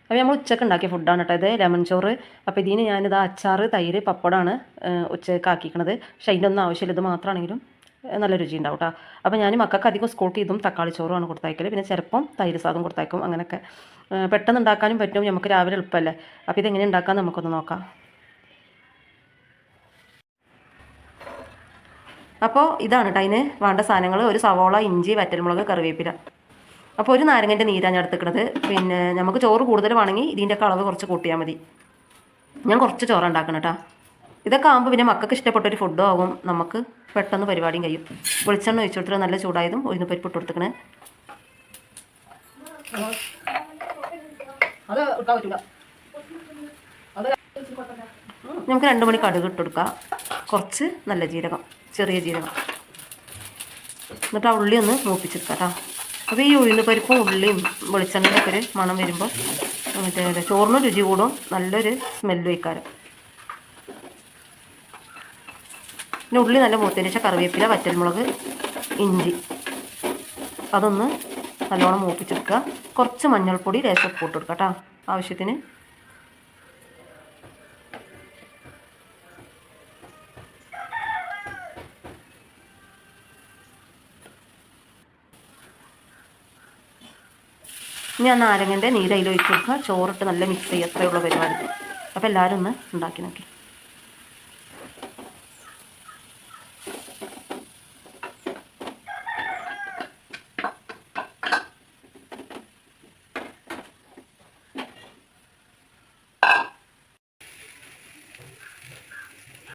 അപ്പോൾ നമ്മൾ ഉച്ചക്ക് ഉണ്ടാക്കിയ ഫുഡാണ് കേട്ടോ ഇത്, ലെമൺ ചോറ്. അപ്പോൾ ഇതിന് ഞാനിത് അച്ചാറ്, തൈര്, പപ്പടമാണ് ഉച്ചക്ക് ആക്കിക്കണത്. പക്ഷേ അതിൻ്റെ ഒന്നും ആവശ്യമില്ല, ഇത് മാത്രമാണെങ്കിലും നല്ല രുചി ഉണ്ടാവും കേട്ടോ. അപ്പോൾ ഞാൻ മക്കൾക്ക് അധികം സ്കൂൾക്ക് ഇതും തക്കാളി ചോറുമാണ് കൊടുത്തയക്കൽ. പിന്നെ ചിലപ്പം തൈര് സാദം കൊടുത്തയക്കും. അങ്ങനെയൊക്കെ പെട്ടെന്ന് ഉണ്ടാക്കാനും പറ്റും, നമുക്ക് രാവിലെ എളുപ്പമല്ലേ. അപ്പോൾ ഇതെങ്ങനെ ഉണ്ടാക്കാൻ നമുക്കൊന്ന് നോക്കാം. അപ്പോൾ ഇതാണ് കേട്ടോ അതിന് വേണ്ട സാധനങ്ങൾ: ഒരു സവോള, ഇഞ്ചി, വറ്റൽമുളക്, കറിവേപ്പില. അപ്പോൾ ഒരു നാരങ്ങൻ്റെ നീരാണ് ഞാൻ എടുത്തിക്കുന്നത്. പിന്നെ നമുക്ക് ചോറ് കൂടുതൽ വേണമെങ്കിൽ ഇതിൻ്റെയൊക്കെ അളവ് കുറച്ച് കൂട്ടിയാൽ മതി. ഞാൻ കുറച്ച് ചോറ് ഉണ്ടാക്കണം കേട്ടോ. ഇതൊക്കെ ആകുമ്പോൾ പിന്നെ മക്കൾക്ക് ഇഷ്ടപ്പെട്ടൊരു ഫുഡും ആകും, നമുക്ക് പെട്ടെന്ന് പരിപാടിയും കഴിയും. വെളിച്ചെണ്ണ ഒഴിച്ചു കൊടുത്തിട്ട് നല്ല ചൂടായതും ഉഴുന്ന് പരിപ്പ് ഇട്ട് കൊടുത്തിക്കണേ. നമുക്ക് 2 മണി കടുക് ഇട്ട് കൊടുക്കാം, കുറച്ച് നല്ല ജീരകം, ചെറിയ ജീരകം. എന്നിട്ട് ആ ഉള്ളി ഒന്ന് മൂപ്പിച്ചെടുക്കാം കേട്ടോ. അപ്പോൾ ഈ ഉഴുന്ന് പരിപ്പും ഉള്ളിയും വെളിച്ചെണ്ണയുടെ ഒക്കെ ഒരു മണം വരുമ്പോൾ മറ്റേ ചോറിന് രുചി കൂടും, നല്ലൊരു സ്മെല്ലും ഇക്കാരം. പിന്നെ ഉള്ളി നല്ല മൂത്തതിന് ശേഷം കറിവേപ്പില, വറ്റൽമുളക്, ഇഞ്ചി അതൊന്ന് നല്ലോണം മൂപ്പിച്ചെടുക്കുക. കുറച്ച് മഞ്ഞൾപ്പൊടി, ലേശം ഉപ്പ് ഇട്ട് കൊടുക്കുക കേട്ടോ ആവശ്യത്തിന്. ഇനി ആ നാരങ്ങൻ്റെ നീര് അതിൽ ഒഴിച്ച് കൊടുക്കുക. ചോറിട്ട് നല്ല മിക്സ് ചെയ്യുക, അത്രയുള്ള പരിപാടി. അപ്പോൾ എല്ലാവരും ഒന്ന് ഉണ്ടാക്കി നോക്കി.